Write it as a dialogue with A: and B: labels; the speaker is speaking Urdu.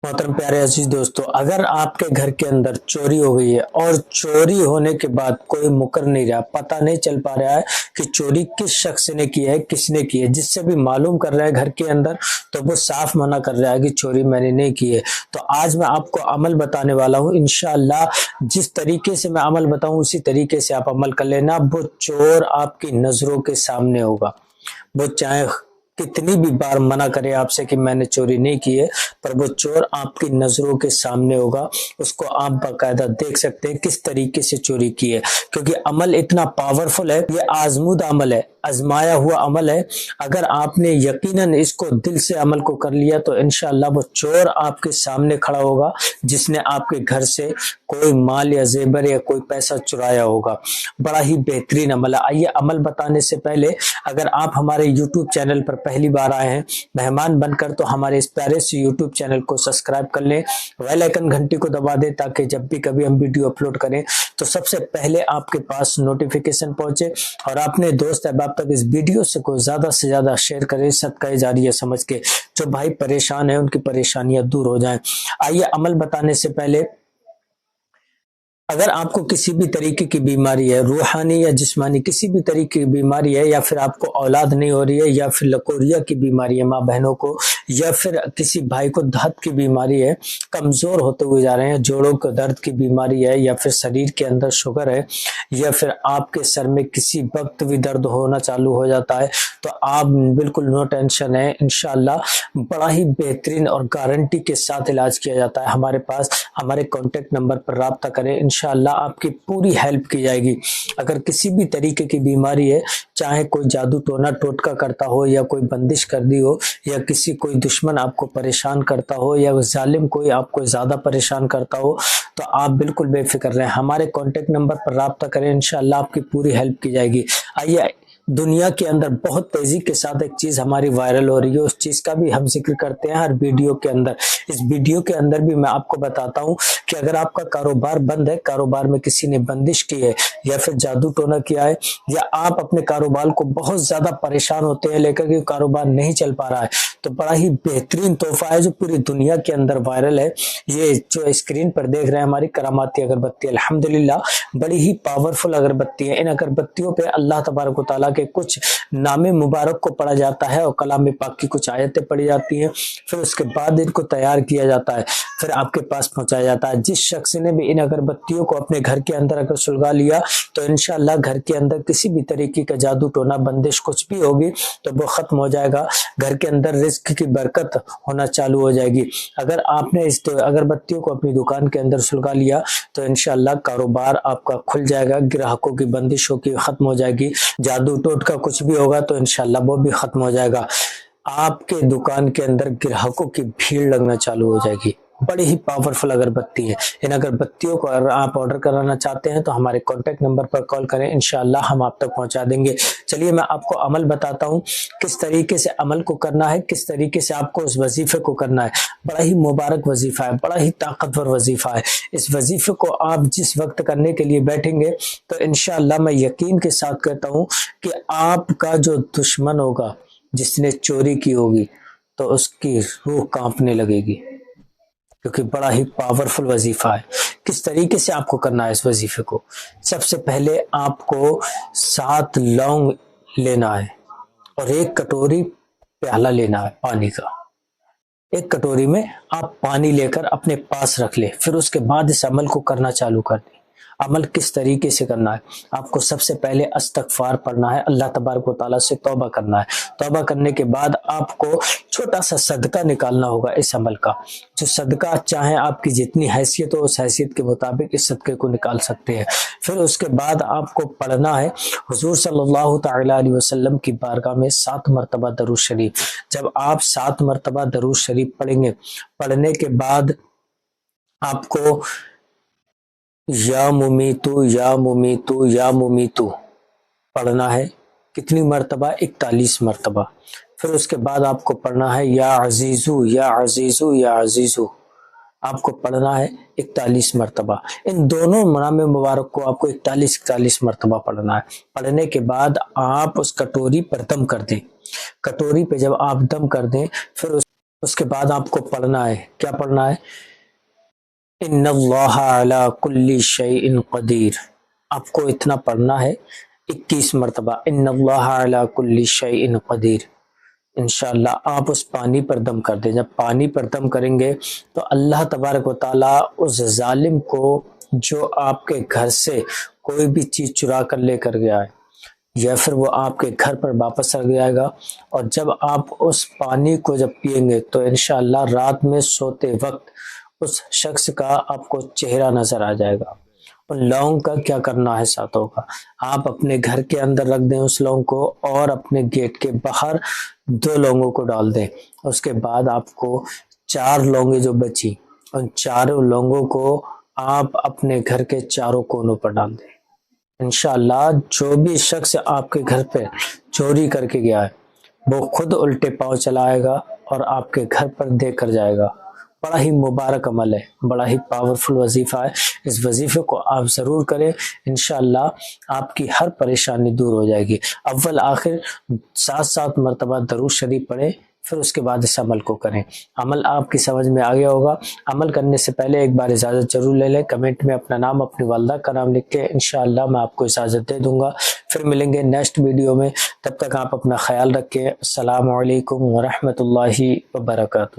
A: محترم پیارے عزیز دوستو، اگر آپ کے گھر کے اندر چوری ہو گئی ہے اور چوری ہونے کے بعد کوئی مکر نہیں رہا، پتہ نہیں چل پا رہا ہے کہ چوری کس شخص نے کی ہے، کس نے کی ہے، جس سے بھی معلوم کر رہا ہے گھر کے اندر تو وہ صاف منع کر رہا ہے کہ چوری میں نے نہیں کی ہے، تو آج میں آپ کو عمل بتانے والا ہوں۔ انشاءاللہ جس طریقے سے میں عمل بتاؤں اسی طریقے سے آپ عمل کر لینا۔ وہ چور آپ کی نظروں کے سامنے ہوگا، وہ چاہے کتنی بھی بار منع کرے آپ سے کہ میں نے چوری نہیں کی ہے، پر وہ چور آپ کی نظروں کے سامنے ہوگا۔ اس کو آپ باقاعدہ دیکھ سکتے ہیں کس طریقے سے چوری کی ہے، کیونکہ عمل اتنا پاورفل ہے، یہ آزمودہ عمل ہے، آزمایا ہوا عمل ہے۔ اگر آپ نے یقیناً اس کو دل سے عمل کو کر لیا تو انشاءاللہ وہ چور آپ کے سامنے کھڑا ہوگا جس نے آپ کے گھر سے کوئی مال یا زیور یا کوئی پیسہ چرایا ہوگا۔ بڑا ہی بہترین عمل ہے۔ آئیے عمل بتانے سے پہلے اگر آپ ہمارے یوٹیوب چینل پر پہلی بار آئے ہیں مہمان بن کر، تو ہمارے اس پیارے سے یوٹیوب چینل کو سبسکرائب کر لیں، بیل آئیکن گھنٹی کو دبا دیں تاکہ جب بھی کبھی ہم ویڈیو اپلوڈ کریں تو سب سے پہلے آپ کے پاس نوٹیفیکیشن پہنچے، اور اپنے دوست احباب تک اس ویڈیو کو زیادہ سے زیادہ شیئر کریں، صدقہ جاریہ سمجھ کے۔ جو بھائی پریشان ہیں ان کی پریشانیاں دور ہو جائیں۔ آئیے عمل بتانے سے پہلے، اگر آپ کو کسی بھی طریقے کی بیماری ہے، روحانی یا جسمانی کسی بھی طریقے کی بیماری ہے، یا پھر آپ کو اولاد نہیں ہو رہی ہے، یا پھر لکوریا کی بیماری ہے ماں بہنوں کو، یا پھر کسی بھائی کو دھت کی بیماری ہے، کمزور ہوتے ہوئے جا رہے ہیں، جوڑوں کے درد کی بیماری ہے، یا پھر شریر کے اندر شوگر ہے، یا پھر آپ کے سر میں کسی وقت بھی درد ہونا چالو ہو جاتا ہے، تو آپ بالکل نو ٹینشن ہے، انشاءاللہ بڑا ہی بہترین اور گارنٹی کے ساتھ علاج کیا جاتا ہے ہمارے پاس۔ ہمارے کانٹیکٹ نمبر پر رابطہ کریں، انشاءاللہ آپ کی پوری ہیلپ کی جائے گی۔ اگر کسی بھی طریقے کی بیماری ہے، چاہے کوئی جادو ٹونا ٹوٹکا کرتا ہو، یا کوئی بندش کر دی ہو، یا کوئی دشمن آپ کو پریشان کرتا ہو، یا ظالم کوئی آپ کو زیادہ پریشان کرتا ہو، تو آپ بالکل بے فکر رہیں، ہمارے کانٹیکٹ نمبر پر رابطہ کریں، انشاءاللہ آپ کی پوری ہیلپ کی جائے گی۔ آئیے دنیا کے اندر بہت تیزی کے ساتھ ایک چیز ہماری وائرل ہو رہی ہے، اس چیز کا بھی ہم ذکر کرتے ہیں ہر ویڈیو کے اندر۔ اس ویڈیو کے اندر بھی میں آپ کو بتاتا ہوں کہ اگر آپ کا کاروبار بند ہے، کاروبار میں کسی نے بندش کی ہے، یا پھر جادو ٹونا کیا ہے، یا آپ اپنے کاروبار کو بہت زیادہ پریشان ہوتے ہیں لے کر کے کاروبار نہیں چل پا رہا ہے، تو بڑا ہی بہترین تحفہ ہے جو پوری دنیا کے اندر وائرل ہے۔ یہ جو اسکرین پر دیکھ رہے ہیں ہماری کراماتی اگربتی، الحمدللہ بڑی ہی پاورفل اگربتی ہے۔ ان اگربتیوں پہ اللہ تبارک و تعالیٰ کے کچھ نام مبارک کو پڑھا جاتا ہے، اور کلام پاک کی کچھ آیتیں پڑھی جاتی ہیں، پھر اس کے بعد ان کو تیار کیا جاتا ہے، پھر آپ کے پاس پہنچایا جاتا ہے۔ جس شخص نے بھی ان اگربتیوں کو اپنے گھر کے اندر اگر سلگا لیا تو انشاءاللہ گھر کے اندر کسی بھی طریقے کا جادو ٹونا بندش کچھ بھی ہوگی تو وہ ختم ہو جائے گا، گھر کے اندر رزق کی برکت ہونا چالو ہو جائے گی۔ اگر آپ نے اس اگربتیوں کو اپنی دکان کے اندر سلگا لیا تو انشاءاللہ کاروبار آپ کا کھل جائے گا، گراہکوں کی بندشوں کی ختم ہو جائے گی، جادو ٹوٹ کا کچھ بھی ہوگا تو انشاءاللہ وہ بھی ختم ہو جائے گا، آپ کے دکان کے اندر گراہکوں کی بھیڑ لگنا چالو ہو جائے گی۔ بڑی ہی پاورفل اگربتی ہے۔ ان اگربتیوں کو اگر آپ آرڈر کرانا چاہتے ہیں تو ہمارے کانٹیکٹ نمبر پر کال کریں، انشاءاللہ ہم آپ تک پہنچا دیں گے۔ چلیے میں آپ کو عمل بتاتا ہوں، کس طریقے سے عمل کو کرنا ہے، کس طریقے سے آپ کو اس وظیفے کو کرنا ہے۔ بڑا ہی مبارک وظیفہ ہے، بڑا ہی طاقتور وظیفہ ہے۔ اس وظیفے کو آپ جس وقت کرنے کے لیے بیٹھیں گے تو انشاءاللہ میں یقین کے ساتھ کہتا ہوں کہ آپ کا جو دشمن ہوگا، جس نے چوری کی ہوگی، تو اس کی روح کانپنے لگے گی، کیونکہ بڑا ہی پاورفل وظیفہ ہے۔ کس طریقے سے آپ کو کرنا ہے اس وظیفے کو؟ سب سے پہلے آپ کو 7 لونگ لینا ہے، اور 1 کٹوری پیالہ لینا ہے پانی کا۔ 1 کٹوری میں آپ پانی لے کر اپنے پاس رکھ لیں، پھر اس کے بعد اس عمل کو کرنا چالو کر دیں۔ عمل کس طریقے سے کرنا ہے؟ آپ کو سب سے پہلے استغفار پڑھنا ہے، اللہ تبارک و تعالیٰ سے توبہ کرنا ہے۔ توبہ کرنے کے بعد آپ کو چھوٹا سا صدقہ نکالنا ہوگا اس عمل کا، جو صدقہ چاہے آپ کی جتنی حیثیت ہو اس حیثیت کے مطابق اس صدقے کو نکال سکتے ہیں۔ پھر اس کے بعد آپ کو پڑھنا ہے حضور صلی اللہ تعالی علیہ وسلم کی بارگاہ میں 7 مرتبہ درود شریف۔ جب آپ 7 مرتبہ درود شریف پڑھیں گے، پڑھنے کے بعد آپ کو یا ممیتو یا ممیتو یا ممیتو پڑھنا ہے۔ کتنی مرتبہ؟ 41 مرتبہ۔ پھر اس کے بعد آپ کو پڑھنا ہے یا عزیزو یا عزیزو یا عزیزو، آپ کو پڑھنا ہے 41 مرتبہ۔ ان دونوں نام مبارک کو آپ کو 41 مرتبہ پڑھنا ہے۔ پڑھنے کے بعد آپ اس کٹوری پر دم کر دیں۔ کٹوری پہ جب آپ دم کر دیں، پھر اس کے بعد آپ کو پڑھنا ہے، کیا پڑھنا ہے؟ ان اللہ علی کل شیء قدیر. آپ کو اتنا پڑھنا ہے 21 مرتبہ، ان اللہ علی کل شیء قدیر. انشاءاللہ آپ اس پانی پر دم کر دیں. جب پانی پر دم کریں گے تو اللہ تبارک و تعالیٰ اس ظالم کو جو آپ کے گھر سے کوئی بھی چیز چرا کر لے کر گیا ہے یا پھر وہ آپ کے گھر پر واپس آ جائے گا، اور جب آپ اس پانی کو جب پئیں گے تو انشاءاللہ رات میں سوتے وقت اس شخص کا آپ کو چہرہ نظر آ جائے گا. ان لونگ کا کیا کرنا ہے ساتھوں کا، آپ اپنے گھر کے اندر رکھ دیں اس لونگ کو، اور اپنے گیٹ کے باہر 2 لونگوں کو ڈال دیں. اس کے بعد آپ کو 4 لونگیں جو بچی، ان 4 لونگوں کو آپ اپنے گھر کے چاروں کونوں پر ڈال دیں. انشاءاللہ جو بھی شخص آپ کے گھر پہ چوری کر کے گیا ہے وہ خود الٹے پاؤں چلائے گا اور آپ کے گھر پر دے کر جائے گا. بڑا ہی مبارک عمل ہے، بڑا ہی پاورفل وظیفہ ہے. اس وظیفے کو آپ ضرور کریں، انشاءاللہ آپ کی ہر پریشانی دور ہو جائے گی. اول آخر 7 مرتبہ درود شریف پڑھیں، پھر اس کے بعد اس عمل کو کریں. عمل آپ کی سمجھ میں آ گیا ہوگا. عمل کرنے سے پہلے ایک بار اجازت ضرور لے لیں، کمنٹ میں اپنا نام، اپنی والدہ کا نام لکھ کے انشاءاللہ میں آپ کو اجازت دے دوں گا. پھر ملیں گے نیکسٹ ویڈیو میں، تب تک آپ اپنا خیال رکھیں. السلام علیکم ورحمۃ اللہ وبرکاتہ.